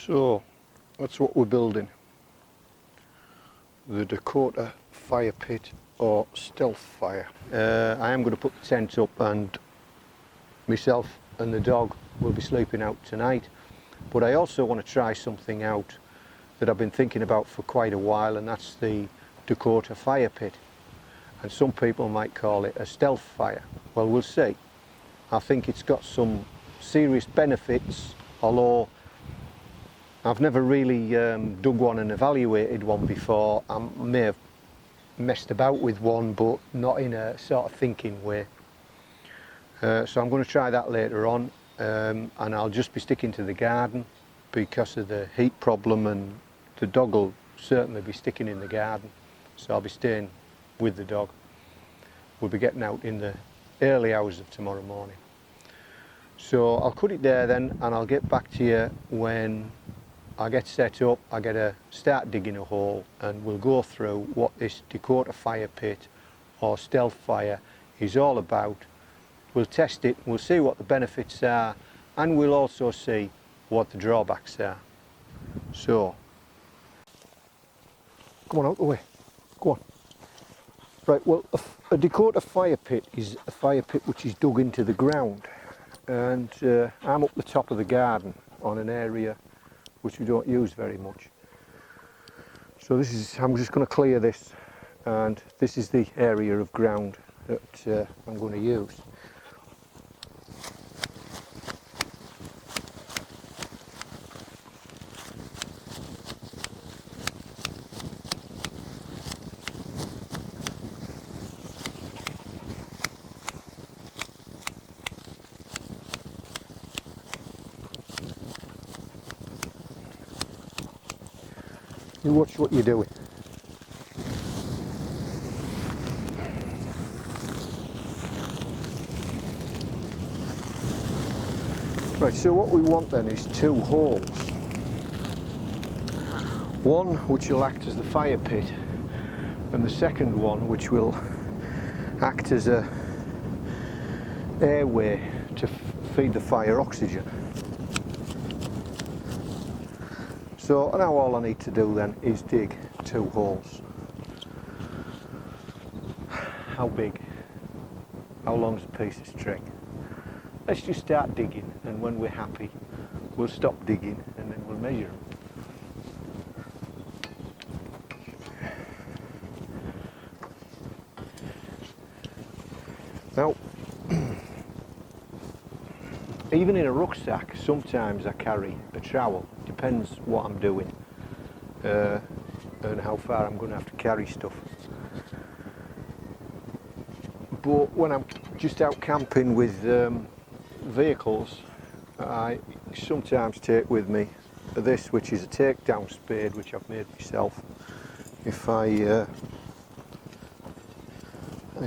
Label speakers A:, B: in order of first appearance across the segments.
A: So that's what we're building, the Dakota Fire Pit or Stealth Fire. I am going to put the tent up and myself and the dog will be sleeping out tonight, but I also want to try something out that I've been thinking about for quite a while, and that's the Dakota Fire Pit, and some people might call it a stealth fire. Well, we'll see. I think it's got some serious benefits, although I've never really dug one and evaluated one before. I may have messed about with one, but not in a sort of thinking way. So I'm going to try that later on, and I'll just be sticking to the garden because of the heat problem, and the dog will certainly be sticking in the garden, so I'll be staying with the dog. We'll be getting out in the early hours of tomorrow morning. So I'll cut it there then, and I'll get back to you when I get set up. I get to start digging a hole, and we'll go through what this Dakota Fire Pit or stealth fire is all about. We'll test it, we'll see what the benefits are, and we'll also see what the drawbacks are. So, come on out the way, go on. Right, well, a Dakota Fire Pit is a fire pit which is dug into the ground, and I'm up the top of the garden on an area which we don't use very much. So this is, I'm just going to clear this, and this is the area of ground that I'm going to use. You watch what you're doing. Right, so what we want then is two holes. One which will act as the fire pit, and the second one which will act as a airway to feed the fire oxygen. So now all I need to do then is dig two holes. How big? How long is a piece of string? Let's just start digging, and when we're happy we'll stop digging and then we'll measure them. Now, even in a rucksack, sometimes I carry a trowel. Depends what I'm doing and how far I'm going to have to carry stuff. But when I'm just out camping with vehicles, I sometimes take with me this, which is a takedown spade, which I've made myself. If I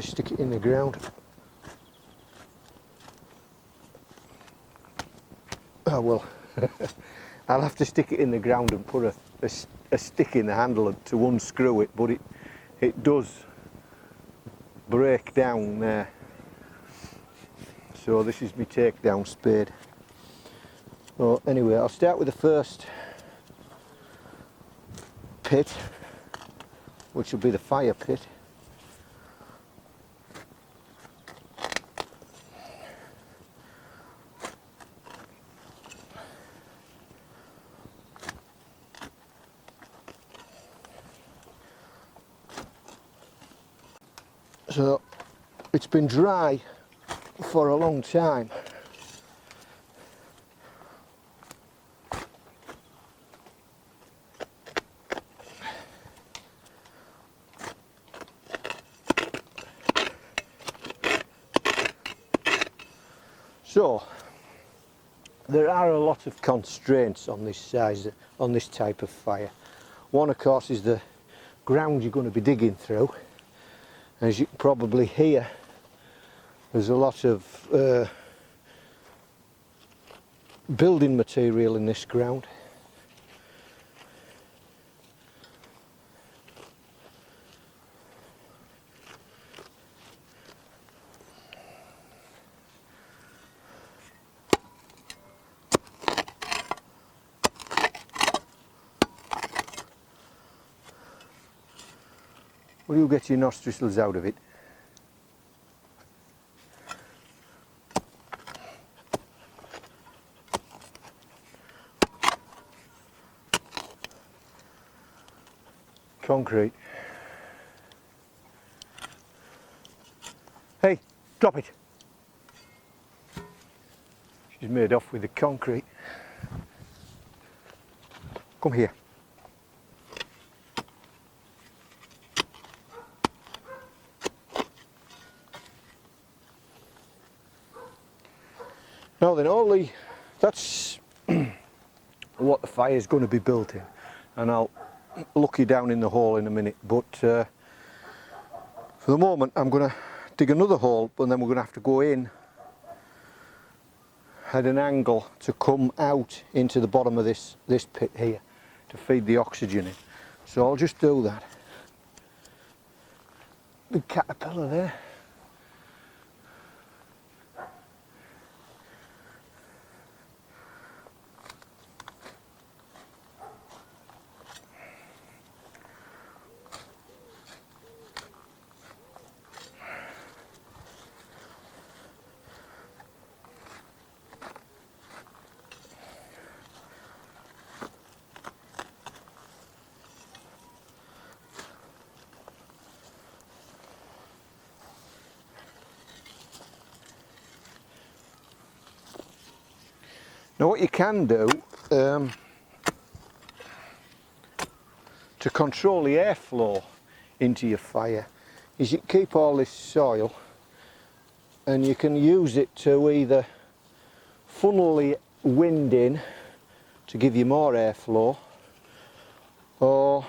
A: stick it in the ground. Oh well, I'll have to stick it in the ground and put a stick in the handle to unscrew it, but it does break down there. So this is my takedown spade. So anyway, I'll start with the first pit, which will be the fire pit. So it's been dry for a long time. So there are a lot of constraints on this type of fire. One, of course, is the ground you're going to be digging through. As you can probably hear, there's a lot of building material in this ground. Will you get your nostrils out of it? Concrete. Hey, drop it. She's made off with the concrete. Come here. Now then, that's what the fire is going to be built in, and I'll look you down in the hole in a minute, but for the moment I'm going to dig another hole, and then we're going to have to go in at an angle to come out into the bottom of this pit here to feed the oxygen in. So I'll just do that. Big caterpillar there. Now what you can do to control the airflow into your fire is you keep all this soil, and you can use it to either funnel the wind in to give you more airflow, or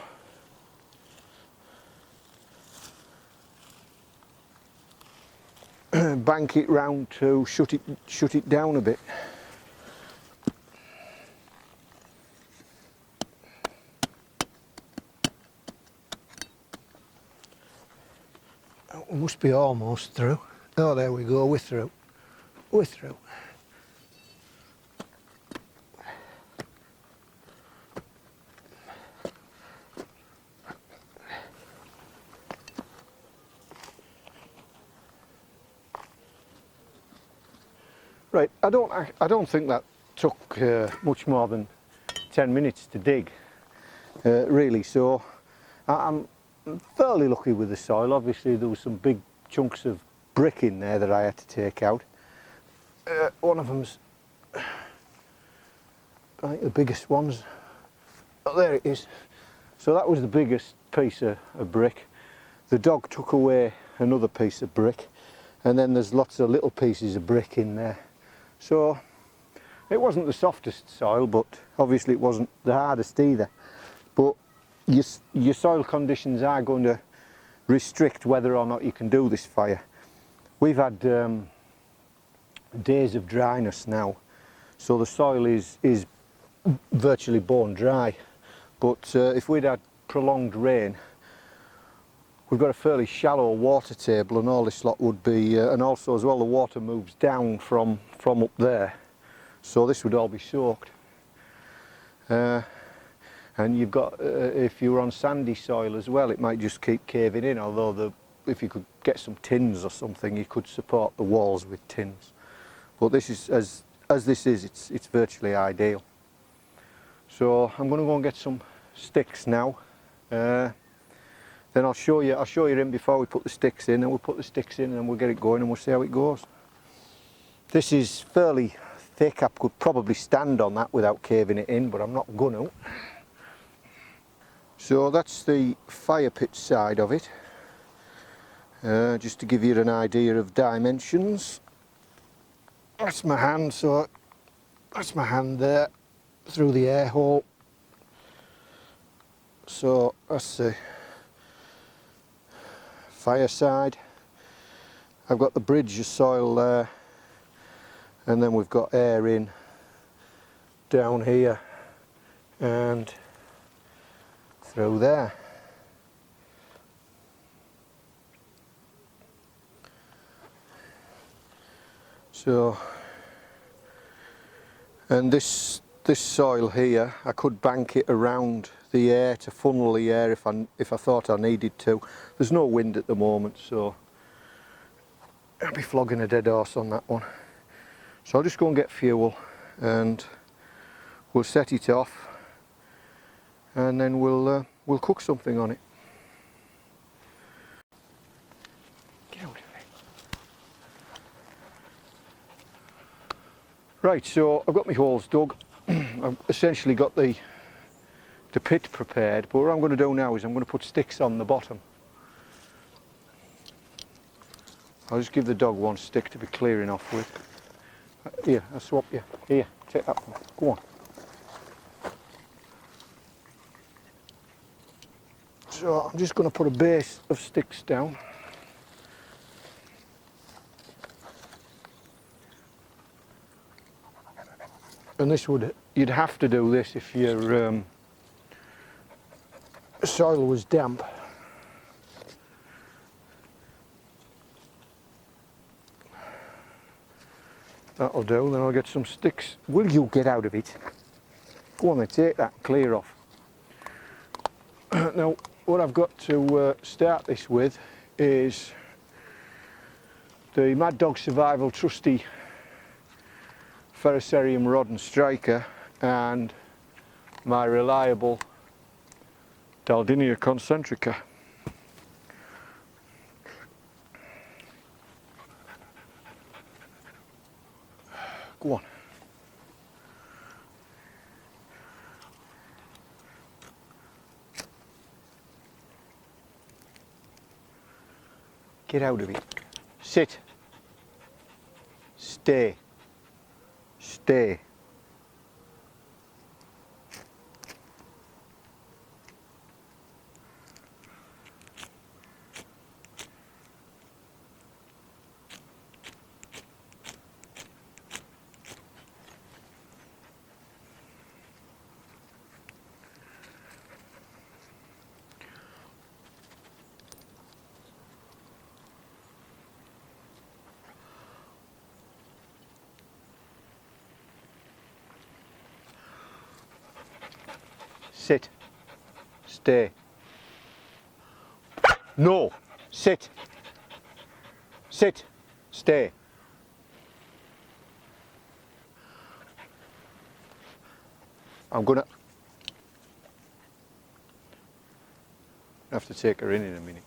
A: bank it round to shut it down a bit. We must be almost through. Oh, there we go, we're through. We're through. Right, I don't think that took much more than 10 minutes to dig, really. So I'm fairly lucky with the soil. Obviously there was some big chunks of brick in there that I had to take out. One of them's, I think the biggest one's, oh, there it is. So that was the biggest piece of brick. The dog took away another piece of brick, and then there's lots of little pieces of brick in there. So it wasn't the softest soil, but obviously it wasn't the hardest either. But your soil conditions are going to restrict whether or not you can do this fire. We've had days of dryness now, so the soil is virtually bone dry. But if we'd had prolonged rain, we've got a fairly shallow water table, and all this lot would be, and also as well the water moves down from up there, so this would all be soaked. And you've got, if you were on sandy soil as well, it might just keep caving in, although if you could get some tins or something, you could support the walls with tins. But this is, as this is, it's virtually ideal. So I'm going to go and get some sticks now. Then I'll show you in before we put the sticks in, and we'll put the sticks in and we'll get it going, and we'll see how it goes. This is fairly thick. I could probably stand on that without caving it in, but I'm not going to. So that's the fire pit side of it. Just to give you an idea of dimensions. That's my hand, so that's my hand there through the air hole. So that's the fire side. I've got the bridge of soil there, and then we've got air in down here and through there. So, and this soil here, I could bank it around the air, to funnel the air if I thought I needed to. There's no wind at the moment, so I'll be flogging a dead horse on that one. So I'll just go and get fuel and we'll set it off, and then we'll cook something on it. Get out of it. Right, so I've got my holes dug. I've essentially got the pit prepared, but what I'm going to do now is I'm going to put sticks on the bottom. I'll just give the dog one stick to be clearing off with. Here, I'll swap you. Here, take that one. Go on. So I'm just going to put a base of sticks down. And this you'd have to do this if your soil was damp. That'll do, then I'll get some sticks. Will you get out of it? Go on then, take that, clear off. Now, what I've got to start this with is the Mad Dog Survival Trusty Ferrocerium rod and striker, and my reliable Daldinia concentrica. Go on. Get out of it. Sit. Stay. Stay. Sit. Stay. No. Sit. Sit. Stay. I'm gonna have to take her in a minute.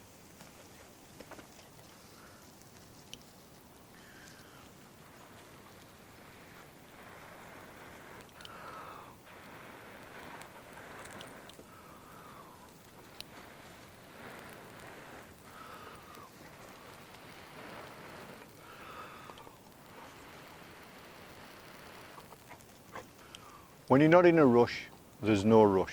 A: When you're not in a rush, there's no rush.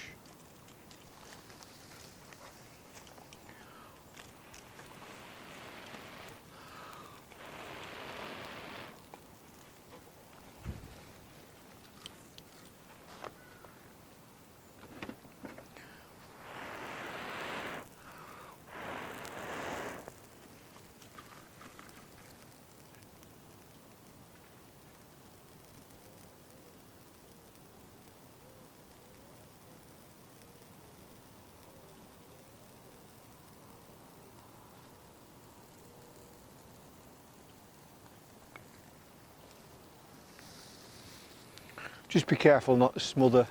A: Just be careful not to smother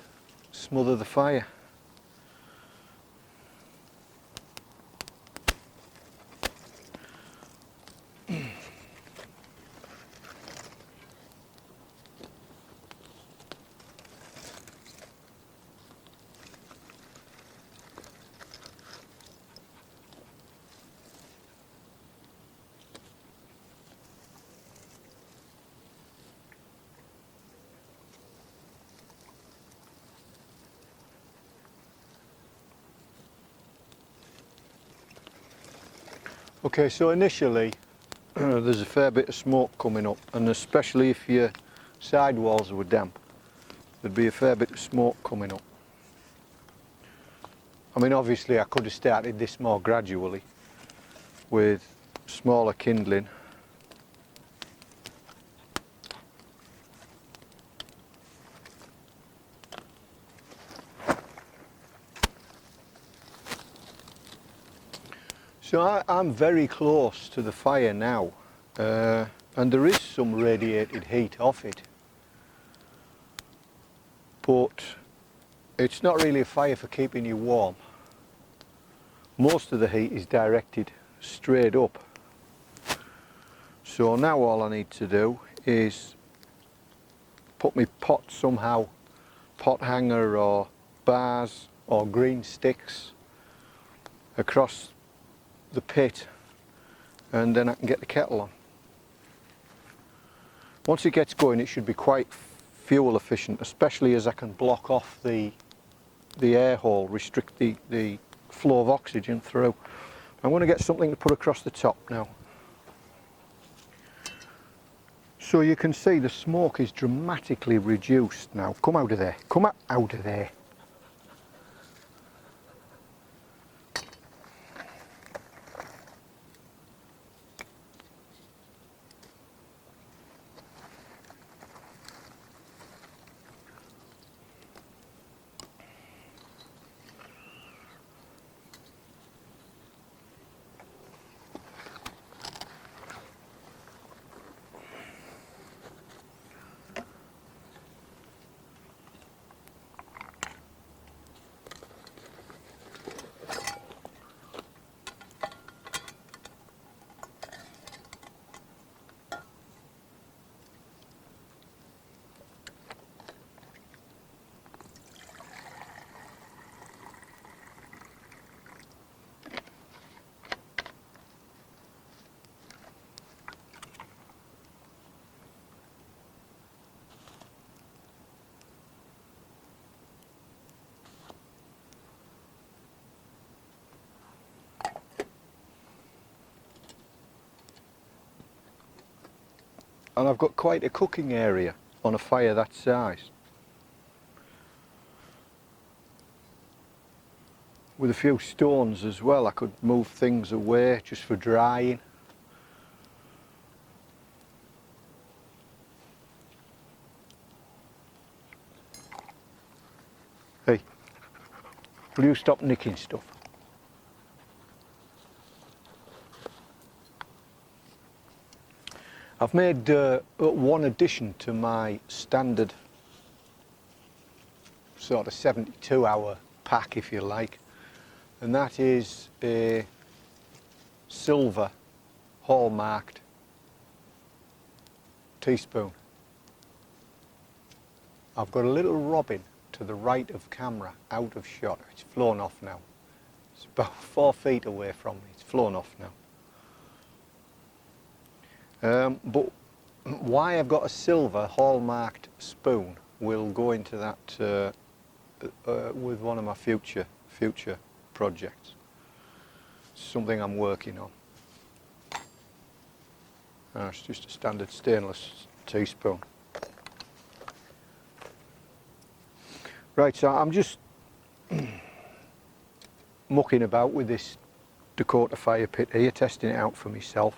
A: the fire. Okay, so initially there's a fair bit of smoke coming up, and especially if your side walls were damp, there'd be a fair bit of smoke coming up. I mean, obviously I could have started this more gradually with smaller kindling. So I'm very close to the fire now, and there is some radiated heat off it, but it's not really a fire for keeping you warm. Most of the heat is directed straight up. So now all I need to do is put my pot somehow, pot hanger or bars or green sticks across the pit, and then I can get the kettle on. Once it gets going, it should be quite fuel efficient, especially as I can block off the air hole, restrict the flow of oxygen through. I'm going to get something to put across the top now. So you can see the smoke is dramatically reduced now. Come out of there, come out of there. And I've got quite a cooking area on a fire that size, with a few stones as well. I could move things away just for drying. Hey, will you stop nicking stuff? I've made one addition to my standard sort of 72-hour pack, if you like, and that is a silver hallmarked teaspoon. I've got a little robin to the right of camera, out of shot. It's flown off now. It's about 4 feet away from me. It's flown off now. But why I've got a silver hallmarked spoon will go into that with one of my future projects. Something I'm working on. It's just a standard stainless teaspoon. Right, so I'm just mucking about with this Dakota Fire Pit here, testing it out for myself.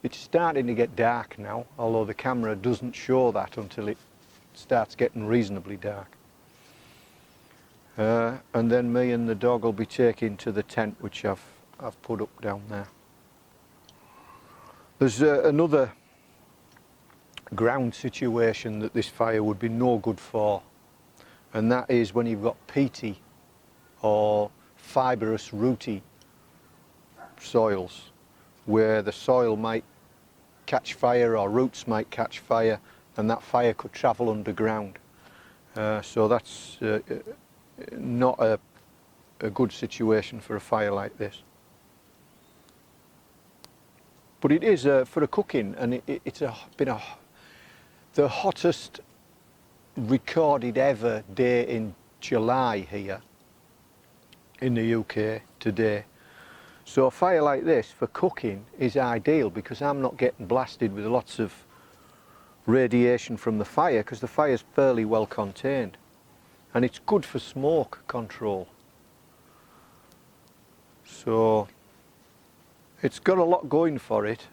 A: It's starting to get dark now, although the camera doesn't show that until it starts getting reasonably dark. And then me and the dog will be taking to the tent which I've put up down there. There's another ground situation that this fire would be no good for, and that is when you've got peaty or fibrous rooty soils, where the soil might catch fire or roots might catch fire, and that fire could travel underground. So that's not a good situation for a fire like this. But it is for a cooking, and it's been the hottest recorded ever day in July here in the UK today. So a fire like this for cooking is ideal, because I'm not getting blasted with lots of radiation from the fire, because the fire is fairly well contained, and it's good for smoke control. So it's got a lot going for it.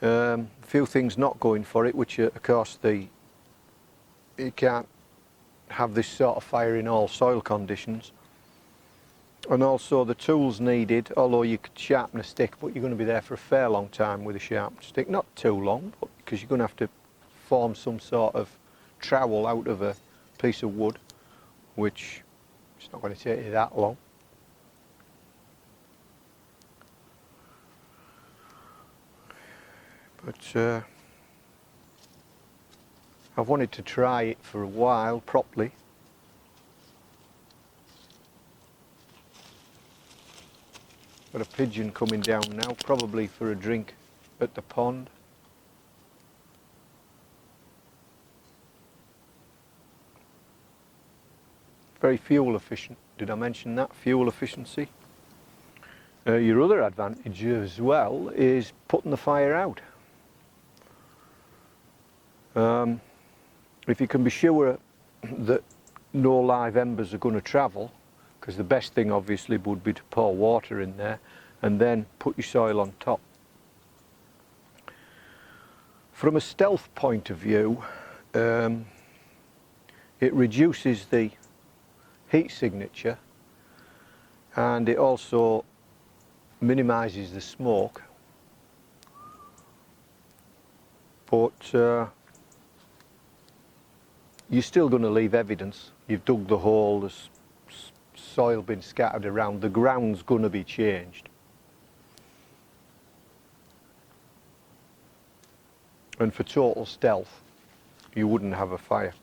A: A few things not going for it, which of course you can't have this sort of fire in all soil conditions. And also the tools needed, although you could sharpen a stick, but you're going to be there for a fair long time with a sharpened stick. Not too long, but because you're going to have to form some sort of trowel out of a piece of wood, which it's not going to take you that long. But I've wanted to try it for a while properly. Got a pigeon coming down now, probably for a drink at the pond. Very fuel efficient. Did I mention that? Fuel efficiency. Your other advantage as well is putting the fire out. If you can be sure that no live embers are going to travel, because the best thing obviously would be to pour water in there and then put your soil on top. From a stealth point of view, it reduces the heat signature and it also minimises the smoke, but you're still going to leave evidence. You've dug the hole, there's soil been scattered around, the ground's going to be changed. And for total stealth, you wouldn't have a fire.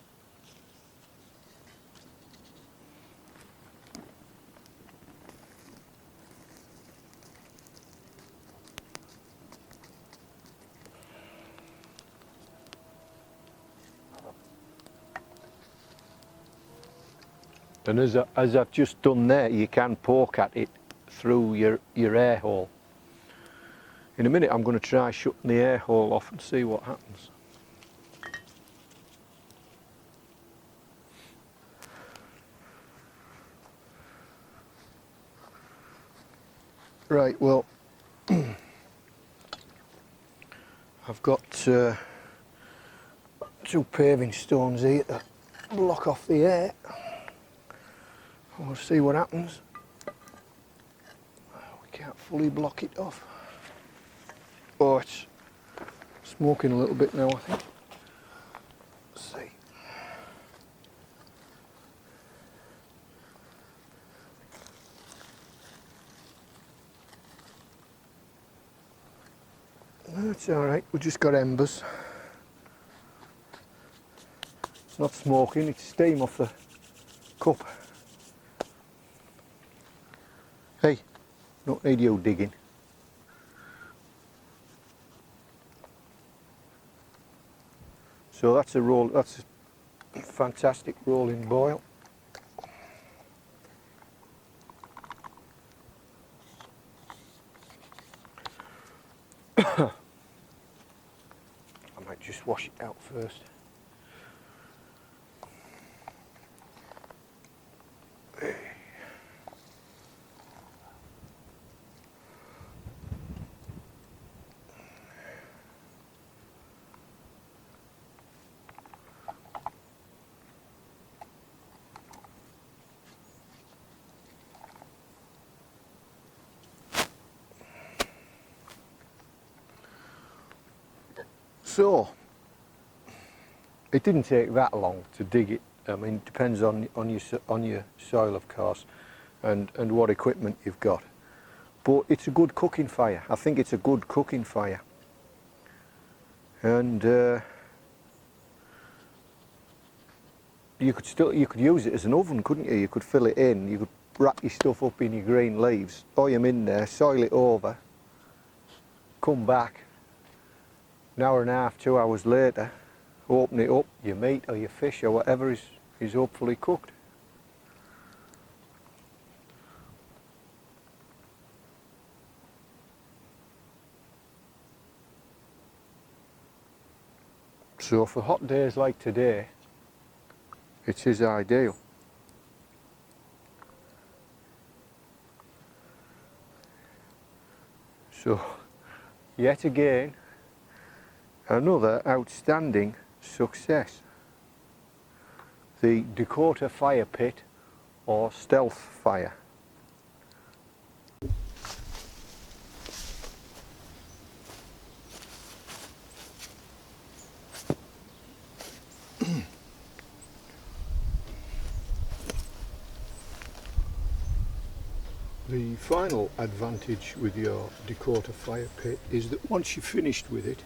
A: And as I've just done there, you can poke at it through your air hole. In a minute I'm going to try shutting the air hole off and see what happens. Right, well, I've got 2 paving stones here to block off the air. We'll see what happens. We can't fully block it off. Oh, it's smoking a little bit now, I think. Let's see. That's alright, we just got embers. It's not smoking, it's steam off the cup. Hey, don't need you digging. So that's that's a fantastic rolling boil. I might just wash it out first. So, it didn't take that long to dig it. I mean, it depends on your soil, of course, and what equipment you've got. But it's a good cooking fire. I think it's a good cooking fire. And you could use it as an oven, couldn't you? You could fill it in. You could wrap your stuff up in your green leaves, oil them in there, soil it over, come back. An hour and a half, 2 hours later, open it up, your meat or your fish or whatever is hopefully cooked. So for hot days like today, it is ideal. So, yet again, another outstanding success. The Dakota Fire Pit, or stealth fire. The final advantage with your Dakota Fire Pit is that once you're finished with it,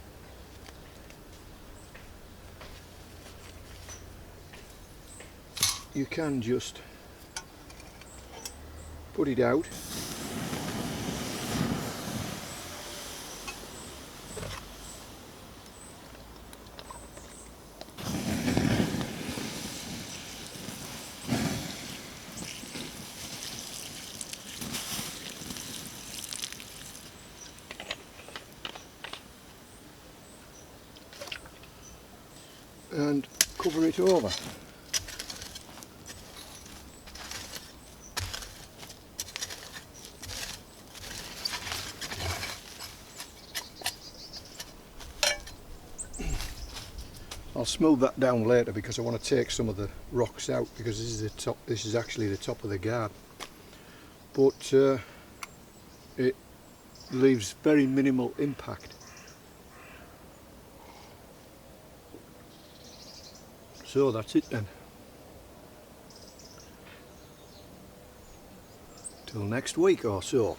A: you can just put it out and cover it over. I'll smooth that down later because I want to take some of the rocks out, because this is the top. This is actually the top of the guard, but it leaves very minimal impact. So that's it then. Till next week or so.